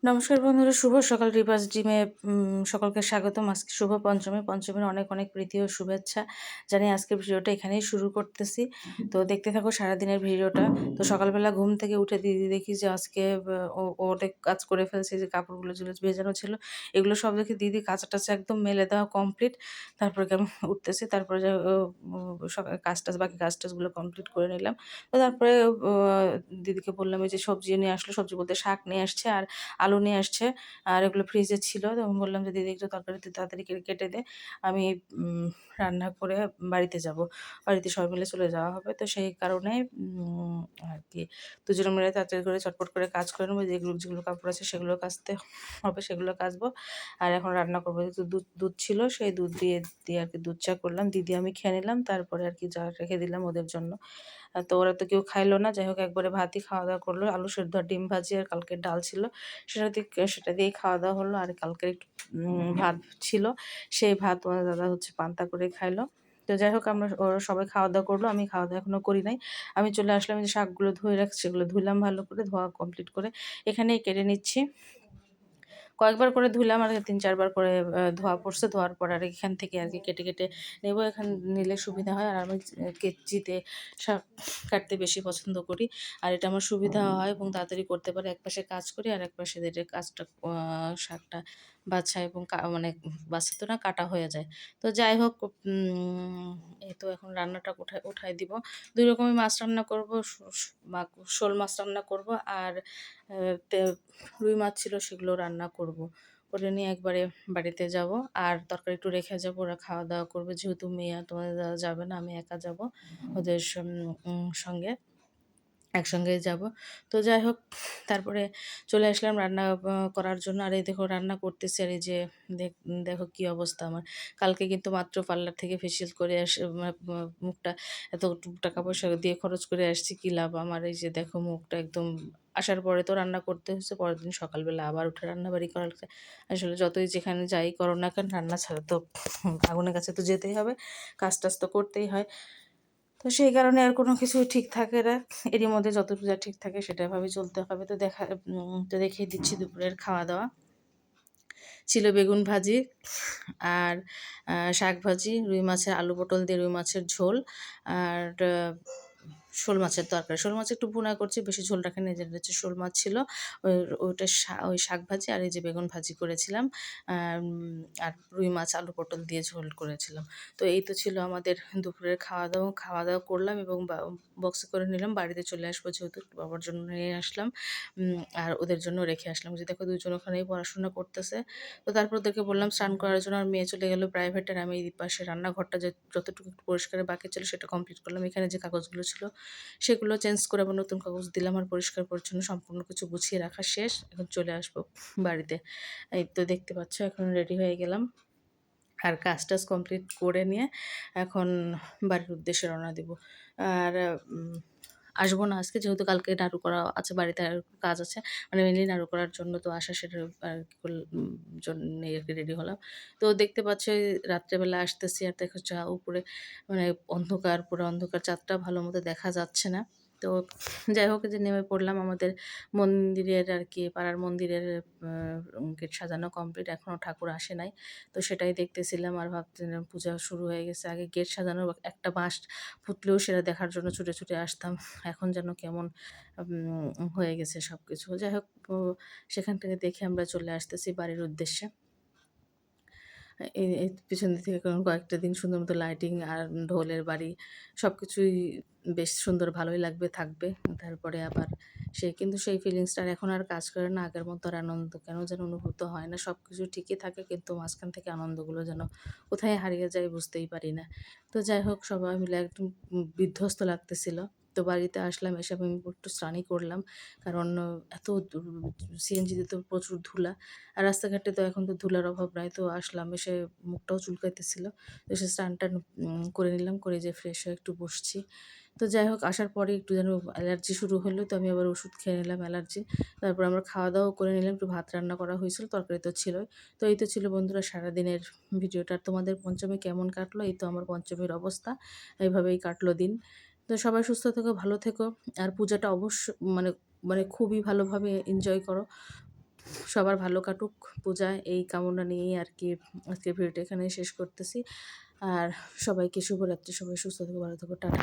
নমস্কার বন্ধুরা, শুভ সকাল। রিভার্স জিমে সকলকে স্বাগতম। আজকে শুভ পঞ্চমী। পঞ্চমীর অনেক অনেক প্রীতি ও শুভেচ্ছা জানিয়ে আজকের ভিডিওটা এখানেই শুরু করতেছি। তো দেখতে থাকো সারাদিনের ভিডিওটা। তো সকালবেলা ঘুম থেকে উঠে দিদি দেখি যে আজকে ও ও অনেক কাজ করে ফেলছে। যে কাপড়গুলো যেগুলো ভেজানো ছিল এগুলো সব দেখে দিদি কাঁচা টাচা একদম মেলে দেওয়া কমপ্লিট। তারপরে আমি উঠতেছি, তারপরে যে সকাল কাজ টাজ বাকি কাজ টাজগুলো কমপ্লিট করে নিলাম। তো তারপরে দিদিকে বললাম এই যে সবজি নিয়ে আসলো, সবজি বলতে শাক নিয়ে আসছে আর আলু নিয়ে আসছে। আর এগুলো ফ্রিজে ছিল। তো আমি বললাম যে, "দিদি একটু তরকারিতে তাড়াতাড়ি কেটে দে। আমি রান্না করে বাড়িতে যাব। বাড়িতে সবাই মিলে চলে যাওয়া হবে।" তো সেই কারণে আরকি দুজনে মিলে তাড়াতাড়ি করে চটপট করে কাজ করে নেবো। যেগুলো যেগুলো কাপড় আছে সেগুলো কাচতে হবে, সেগুলো কাচবো। আর এখন রান্না করবো। যেহেতু দুধ দুধ ছিল, সেই দুধ দিয়ে দিয়ে আরকি দুধ চা করলাম। দিদি আমি খেয়ে নিলাম। তারপরে আরকি যা রেখে দিলাম ওদের জন্য। তো ওরা তো কেউ খাইলো না। যাই হোক একবারে ভাতই খাওয়া-দাওয়া করলো। আলু সেদ্ধ আর ডিম ভাজি আর কালকের ডাল ছিল। সেটা দিয়েই খাওয়া-দাওয়া হলো। আর কালকের একটু ভাত ছিল। সেই ভাত তোমাদের দাদা হচ্ছে পান্তা করে খাইলো। তো যাই হোক ওরা সবাই খাওয়া-দাওয়া করলো। আমি খাওয়া-দাওয়া এখনো করি নাই। আমি চলে আসলাম, এই যে শাকগুলো ধুয়ে রাখছি সেগুলো ধুইলাম ভালো করে। ধোয়া কমপ্লিট করে এখানেই কেটে নিচ্ছি। কয়েকবার করে ধুলাম আর ৩-৪ বার করে ধোয়া পড়ছে। ধোয়ার পর আর এখান থেকে আরকি কেটে নেবো। নিলে সুবিধা হয়। আর আমি কেচিতে শাক কাটতে বেশি পছন্দ করি। আর এটা আমার সুবিধাও হয় এবং তাড়াতাড়ি করতে পারি। একপাশে কাজ করি আর একপাশে কাজটা শাকটা বাছা এবং মানে বাছা তো না, কাটা হয়ে যায়। তো যাই হোক, এই তো এখন রান্নাটা উঠাই দিব। ২ রকমের মাছ রান্না করব। শোল মাছ রান্না করব আর আ তে রুই মাছ ছিল, সেগুলো রান্না করব। করে নিয়ে একবারে বাড়িতে যাব। আর তরকারি একটু রেখে যাব, ওরা খাওয়া-দাওয়া করবে। যেহেতু মেয়ে আর তোমাদের দাদা যাবে না, আমি একা যাব ওদের সঙ্গে। একসঙ্গেই যাব। তো যাই হোক, তারপরে চলে আসলাম রান্না করার জন্য। আর এই দেখো রান্না করতেছি। আর এই যে দেখো কি অবস্থা আমার। কালকে কিন্তু মাত্র পার্লার থেকে ফেসিয়াল করে মুখটা এত টাকা পয়সা দিয়ে খরচ করে আসছি, কি লাভ আমার। এই যে দেখো মুখটা একদম। আসার পরে তো রান্না করতে হয়েছে। পরের দিন সকালবেলা আবার উঠে রান্নাবাড়ি করা লাগছে। আসলে যতই যেখানে যাই করো না কেন, রান্না ছাড়া তো আগুনের কাছে তো যেতেই হবে। কাজ-টাজ তো করতেই হয়। তো সেই কারণে আর কোনো কিছুই ঠিক থাকে না। এরই মধ্যে যতটুকু যা ঠিক থাকে সেটা ভাবে চলতে হবে। তো দেখিয়ে দিচ্ছি দুপুরের খাওয়া-দাওয়া। ছিল বেগুন ভাজি আর শাক ভাজি, রুই মাছের আলু পটল দিয়ে রুই মাছের ঝোল আর শোল মাছের তরকারি। শোল মাছ একটু ভুনা করছি, বেশি ঝোল রাখিনি। যেটা হচ্ছে শোল মাছ ছিল। ওই ওই শাক ভাজি আর এই যে বেগুন ভাজি করেছিলাম। আর রুই মাছ আলু পটল দিয়ে ঝোল করেছিলাম। তো এই তো ছিল আমাদের দুপুরের খাওয়া-দাওয়া। খাওয়া-দাওয়া করলাম এবং বক্সে করে নিলাম। বাড়িতে চলে আসবো, যেহেতু বাবার জন্য নিয়ে আসলাম। আর ওদের জন্য রেখে আসলাম। যে দেখো ২ জন ওখানেই পড়াশোনা করতেছে। তো তারপর ওদেরকে বললাম স্নান করার জন্য। আর মেয়ে চলে গেল প্রাইভেট। আর আমি এই পাশে রান্নাঘরটা যতটুকু একটু পরিষ্কারের বাকি ছিল সেটা কমপ্লিট করলাম। এখানে যে কাগজগুলো ছিল সেগুলো চেঞ্জ করে আবার নতুন কাগজ দিলাম। আর পরিষ্কার পরিচ্ছন্ন সম্পূর্ণ কিছু গুছিয়ে রাখা শেষ। এখন চলে আসবো বাড়িতে। এই তো দেখতে পাচ্ছ এখন রেডি হয়ে গেলাম। আর কাজ-টাজ কমপ্লিট করে নিয়ে এখন বাড়ির উদ্দেশ্যে রওনা দিব। আর আসবো না আজকে, যেহেতু কালকে নাড়ু করা আছে বাড়িতে, আর কাজ আছে। মানে মেনলি নাড়ু করার জন্য তো আসা, সেটার আরকি জন্যেই আরকি রেডি হলাম। তো দেখতে পাচ্ছ এই রাত্রেবেলা আসতেছি আর দেখো উপরে মানে অন্ধকার, পুরো অন্ধকার, চাঁদটা ভালো মতো দেখা যাচ্ছে না। তো যাই হোক, এই যে নেমে পড়লাম আমাদের মন্দিরের আরকি, পাড়ার মন্দিরের গেট সাজানো কমপ্লিট। এখনও ঠাকুর আসে নাই। তো সেটাই দেখতেছিলাম আর ভাবছিলাম পূজা শুরু হয়ে গেছে। আগে গেট সাজানোর একটা বাঁশ ফুটলেও সেটা দেখার জন্য ছুটে আসতাম। এখন যেন কেমন হয়ে গেছে সবকিছু। যাই হোক, সেখান থেকে দেখে আমরা চলে আসতেছি বাড়ির উদ্দেশ্যে। এই পিছন দিক থেকে কয়েকটা দিন সুন্দর মতো লাইটিং আর ঢোলের বাড়ি সবকিছুই বেশ সুন্দর, ভালোই লাগবে, থাকবে। তারপরে আবার কিন্তু সেই ফিলিংসটা আর এখন আর কাজ করে না। আগের মতো আর আনন্দ কেন যেন অনুভূত হয় না। সবকিছু ঠিকই থাকে, কিন্তু মাঝখান থেকে আনন্দগুলো যেন কোথায় হারিয়ে যায় বুঝতেই পারি না। তো যাই হোক, সবাই মিলে একদম বিধ্বস্ত লাগতেছিল। তো বাড়িতে আসলাম, এসে আমি একটু স্নানই করলাম। কারণ এত সিএনজিতে তো প্রচুর ধুলা। আর রাস্তাঘাটে তো এখন তো ধুলার অভাব নাই। তো আসলাম, এসে মুখটাও চুলকাইতেছিল। তো এসে স্নান-টান করে নিলাম, করে যে ফ্রেশ হয়ে একটু বসছি। তো যাই হোক, আসার পরে একটু যেন অ্যালার্জি শুরু হলো। তো আমি আবার ওষুধ খেয়ে নিলাম অ্যালার্জি। তারপর আমরা খাওয়া-দাওয়াও করে নিলাম। একটু ভাত রান্না করা হয়েছিল, তরকারি তো ছিলই। তো এই তো ছিল বন্ধুরা সারাদিনের ভিডিওটা। আর তোমাদের পঞ্চমী কেমন কাটলো? এই তো আমার পঞ্চমীর অবস্থা। এভাবেই কাটলো দিন। তো সবাই সুস্থ থেকো, ভালো থেকো। আর পূজাটা মানে মানে খুবই ভালোভাবে এনজয় করো। সবার ভালো কাটুক পূজা, এই কামনা নিয়েই আর কি আজকের ভিডিওটা এখানেই শেষ করতেছি। আর সবাইকে শুভরাত্রি, সবাই সুস্থ থাকো, ভালো থাকো, টাটা।